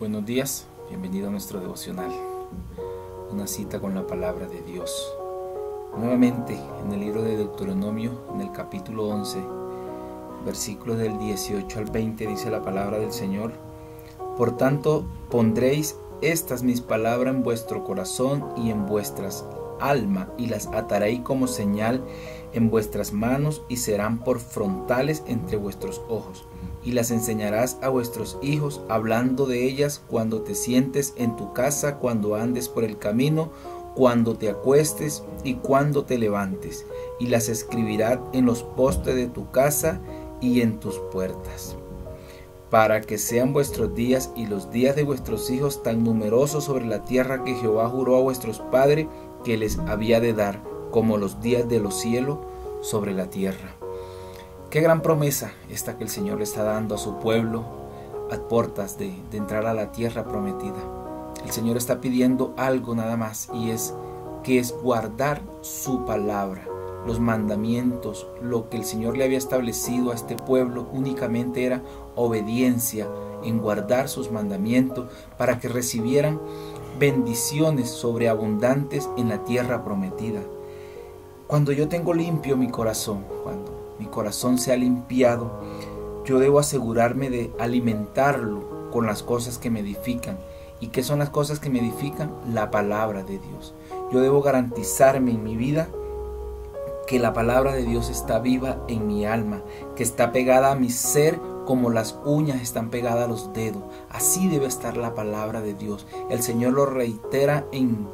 Buenos días, bienvenido a nuestro devocional, una cita con la palabra de Dios. Nuevamente en el libro de Deuteronomio, en el capítulo 11, versículos del 18 al 20, dice la palabra del Señor: Por tanto, pondréis estas mis palabras en vuestro corazón y en vuestras almas, y las ataréis como señal en vuestras manos, y serán por frontales entre vuestros ojos. Y las enseñarás a vuestros hijos, hablando de ellas cuando te sientes en tu casa, cuando andes por el camino, cuando te acuestes y cuando te levantes. Y las escribirás en los postes de tu casa y en tus puertas, para que sean vuestros días y los días de vuestros hijos tan numerosos sobre la tierra que Jehová juró a vuestros padres que les había de dar, como los días de los cielos sobre la tierra. Qué gran promesa esta que el Señor le está dando a su pueblo a puertas de entrar a la tierra prometida. El Señor está pidiendo algo nada más, y es guardar su palabra, los mandamientos. Lo que el Señor le había establecido a este pueblo únicamente era obediencia en guardar sus mandamientos para que recibieran bendiciones sobreabundantes en la tierra prometida. Cuando yo tengo limpio mi corazón, cuando mi corazón se ha limpiado, yo debo asegurarme de alimentarlo con las cosas que me edifican. ¿Y qué son las cosas que me edifican? La palabra de Dios. Yo debo garantizarme en mi vida que la palabra de Dios está viva en mi alma, que está pegada a mi ser como las uñas están pegadas a los dedos. Así debe estar la palabra de Dios. El Señor lo reitera en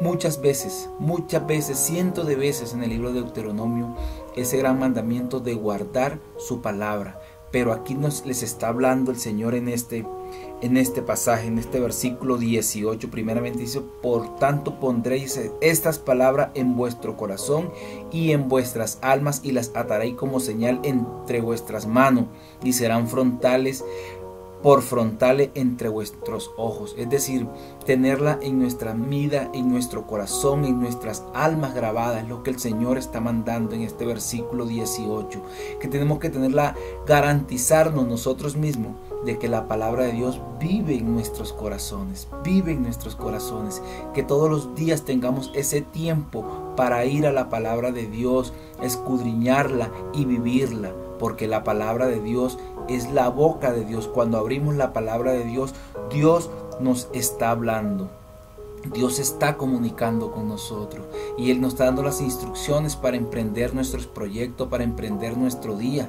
muchas veces, cientos de veces en el libro de Deuteronomio, ese gran mandamiento de guardar su palabra. Pero aquí les está hablando el Señor en este pasaje, en este versículo 18, primeramente dice: Por tanto pondréis estas palabras en vuestro corazón y en vuestras almas, y las ataréis como señal entre vuestras manos, y serán por frontales entre vuestros ojos. Es decir, tenerla en nuestra vida, en nuestro corazón, en nuestras almas grabadas, es lo que el Señor está mandando en este versículo 18, que tenemos que tenerla, garantizarnos nosotros mismos de que la palabra de Dios vive en nuestros corazones, que todos los días tengamos ese tiempo para ir a la palabra de Dios, escudriñarla y vivirla, porque la palabra de Dios es la boca de Dios. Cuando abrimos la palabra de Dios, Dios nos está hablando. Dios está comunicando con nosotros y Él nos está dando las instrucciones para emprender nuestros proyectos, para emprender nuestro día,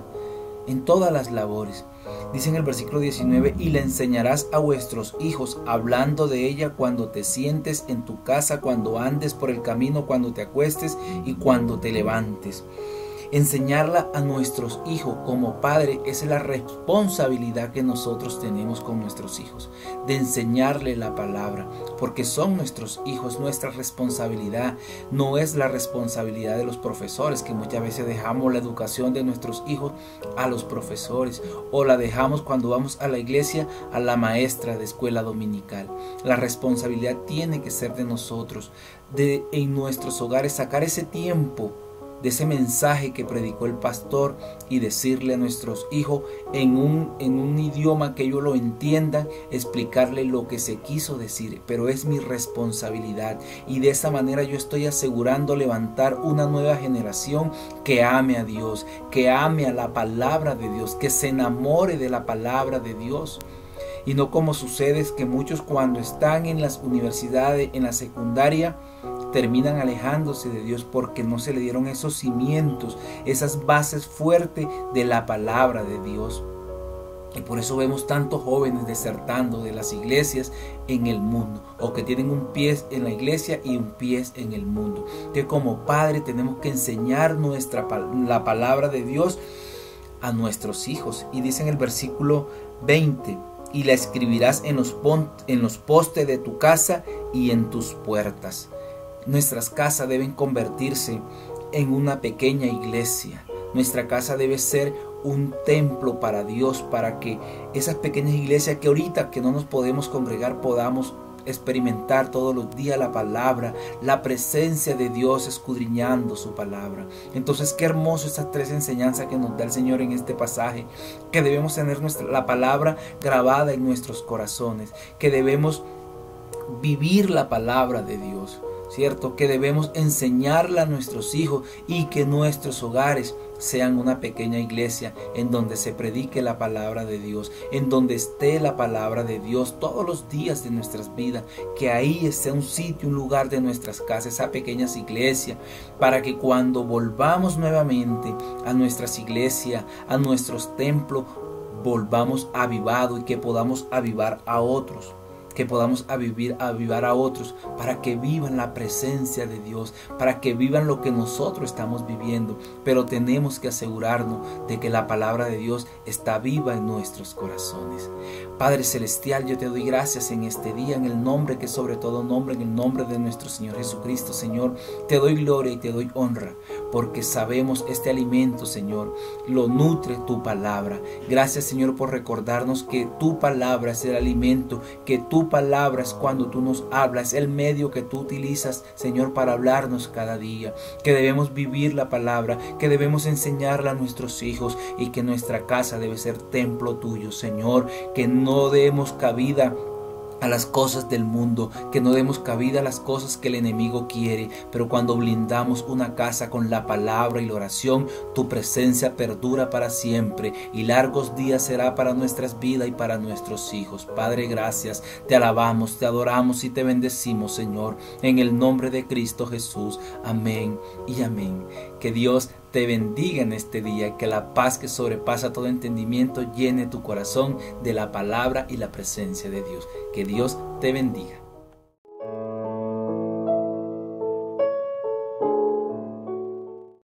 en todas las labores. Dice en el versículo 19: Y le enseñarás a vuestros hijos, hablando de ella cuando te sientes en tu casa, cuando andes por el camino, cuando te acuestes y cuando te levantes. Enseñarla a nuestros hijos como padre es la responsabilidad que nosotros tenemos con nuestros hijos, de enseñarle la palabra, porque son nuestros hijos, nuestra responsabilidad. No es la responsabilidad de los profesores, que muchas veces dejamos la educación de nuestros hijos a los profesores, o la dejamos cuando vamos a la iglesia a la maestra de escuela dominical. La responsabilidad tiene que ser de nosotros, de en nuestros hogares sacar ese tiempo de ese mensaje que predicó el pastor y decirle a nuestros hijos en un idioma que ellos lo entiendan, explicarle lo que se quiso decir. Pero es mi responsabilidad, y de esa manera yo estoy asegurando levantar una nueva generación que ame a Dios, que ame a la palabra de Dios, que se enamore de la palabra de Dios. Y no como sucede es que muchos, cuando están en las universidades, en la secundaria, terminan alejándose de Dios porque no se le dieron esos cimientos, esas bases fuertes de la palabra de Dios. Y por eso vemos tantos jóvenes desertando de las iglesias en el mundo, o que tienen un pie en la iglesia y un pie en el mundo. Que como padre tenemos que enseñar la palabra de Dios a nuestros hijos. Y dice en el versículo 20: Y la escribirás en los postes de tu casa y en tus puertas. Nuestras casas deben convertirse en una pequeña iglesia. Nuestra casa debe ser un templo para Dios, para que esas pequeñas iglesias que ahorita que no nos podemos congregar podamos experimentar todos los días la palabra, la presencia de Dios escudriñando su palabra. Entonces qué hermoso estas tres enseñanzas que nos da el Señor en este pasaje, que debemos tener la palabra grabada en nuestros corazones, que debemos vivir la palabra de Dios, ¿cierto? Que debemos enseñarla a nuestros hijos y que nuestros hogares sean una pequeña iglesia en donde se predique la palabra de Dios, en donde esté la palabra de Dios todos los días de nuestras vidas, que ahí esté un sitio, un lugar de nuestras casas, esa pequeña iglesia, para que cuando volvamos nuevamente a nuestras iglesias, a nuestros templos, volvamos avivados y que podamos avivar a otros. Que podamos avivar a otros para que vivan la presencia de Dios, para que vivan lo que nosotros estamos viviendo. Pero tenemos que asegurarnos de que la palabra de Dios está viva en nuestros corazones. Padre Celestial, yo te doy gracias en este día, en el nombre que sobre todo nombre, en el nombre de nuestro Señor Jesucristo. Señor, te doy gloria y te doy honra, porque sabemos este alimento, Señor, lo nutre tu palabra. Gracias, Señor, por recordarnos que tu palabra es el alimento, que tu palabra es cuando tú nos hablas, el medio que tú utilizas, Señor, para hablarnos cada día, que debemos vivir la palabra, que debemos enseñarla a nuestros hijos y que nuestra casa debe ser templo tuyo, Señor, que no demos cabida a las cosas del mundo, que no demos cabida a las cosas que el enemigo quiere, pero cuando blindamos una casa con la palabra y la oración, tu presencia perdura para siempre y largos días será para nuestras vidas y para nuestros hijos. Padre, gracias, te alabamos, te adoramos y te bendecimos, Señor, en el nombre de Cristo Jesús. Amén y amén. Que Dios te bendiga en este día, que la paz que sobrepasa todo entendimiento llene tu corazón de la palabra y la presencia de Dios. Que Dios te bendiga.